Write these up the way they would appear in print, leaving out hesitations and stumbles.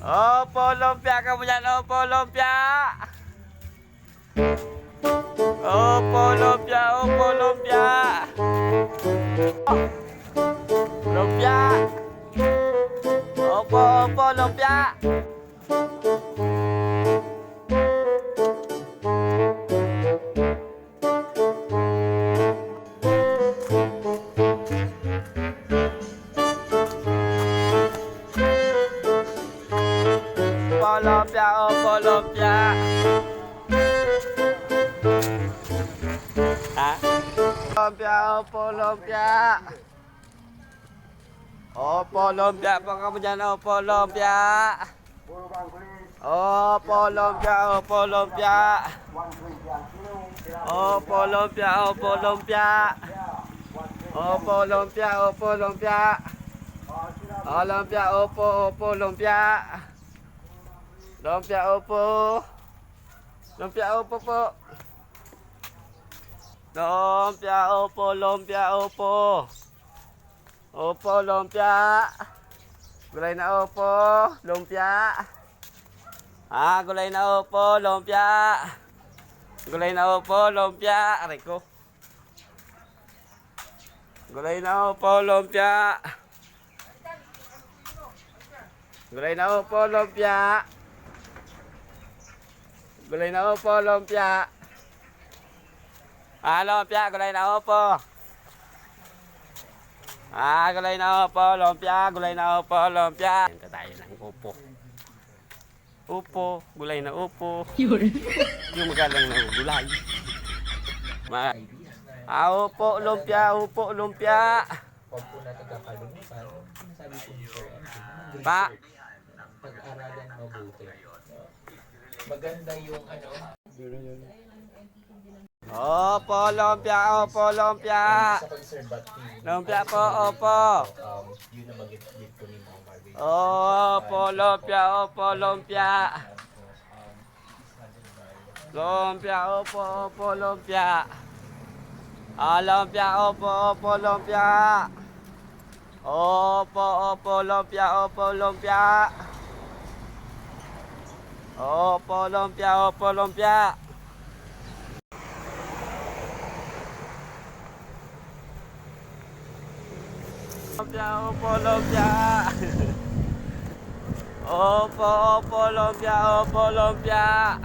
Opo, lumpia ka mo dyan. Opo, lumpia. Opo, lumpia. Opo, lumpia. Lumpia. Opo, opo, lumpia. Lumpia, opo, lumpia. Ha? Lumpia, opo, lumpia. Opo, lumpia po kamu dyan, opo, lumpia. Opo, lumpia, opo, lumpia. Opo, lumpia, opo, lumpia. Opo, lumpia, opo, lumpia. Lumpia, opo, opo, lumpia. Lumpia, opo. Lumpia, opo po. Lumpia, opo, lumpia, opo. Opo, lumpia. Gulay na opo, lumpia. Gulay na opo, lumpia. Gulay na opo, lumpia. Aray ko. Gulay na opo, lumpia. Gulay na opo, lumpia. Gulay na opo, lumpia. Lumpia, gulay na opo. Gulay na opo, lumpia. Gulay na opo, lumpia. Yan ka tayo ng upo. Upo, gulay na upo. Yung magalang na gulay. Upo, lumpia, upo, lumpia. Pag po natin kakalimutan, sabi ko nito, Pa. pag-aralan mabuti. Maganda yung ano. Opo, lumpia, opo, lumpia. Sa conservative. Lumpia po, opo. Yun na mag-get ko ni Mama Marvin. Opo, lumpia, opo, lumpia. Lumpia, opo, opo, lumpia. Lumpia, opo, opo, lumpia. Opo, opo, lumpia, opo, lumpia. Opo, lumpia, opo, lumpia. Lumpia, opo, lumpia. Opo, opo, lumpia, opo, lumpia.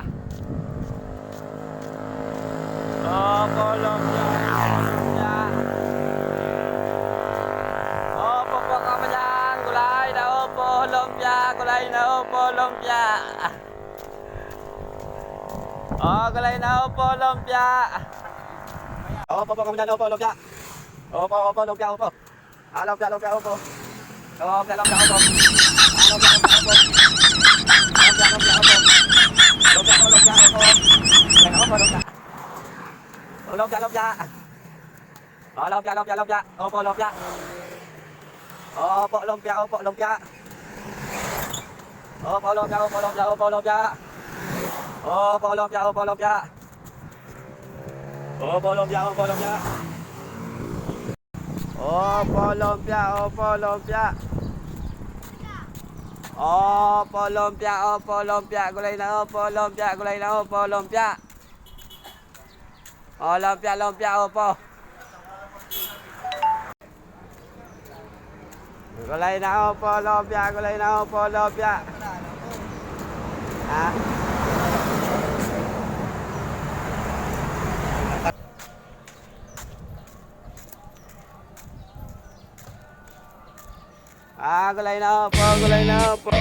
Opo, lumpia, lumpia. Opo po kami dyan, gulay na opo, lumpia, gulay na opo, lumpia. Gulay na opo, lumpia. Opo po kami dyan, opo, lumpia. Opo, opo, lumpia, opo. Lumpia, lumpia, opo. Lumpia, lumpia, opo. Lumpia, lumpia, opo. Lumpia, lumpia, opo. Lumpia, lumpia, opo. Gulay na opo, lumpia. Lumpia, lumpia. Lumpia, lumpia, lumpia. Opo, lumpia. Opo, lumpia, opo, lumpia. Opo, lumpia, opo, lumpia, opo, lumpia. Opo, lumpia, opo, lumpia. Opo, lumpia, opo, lumpia. Opo, lumpia, opo, lumpia. Opo, lumpia, opo, lumpia. Gulay na opo, lumpia, gulay na opo, lumpia. Lumpia, lumpia, opo. Gulay na opo, lumpia, gulay na opo, lumpia. Gulay na opo, gulay na opo.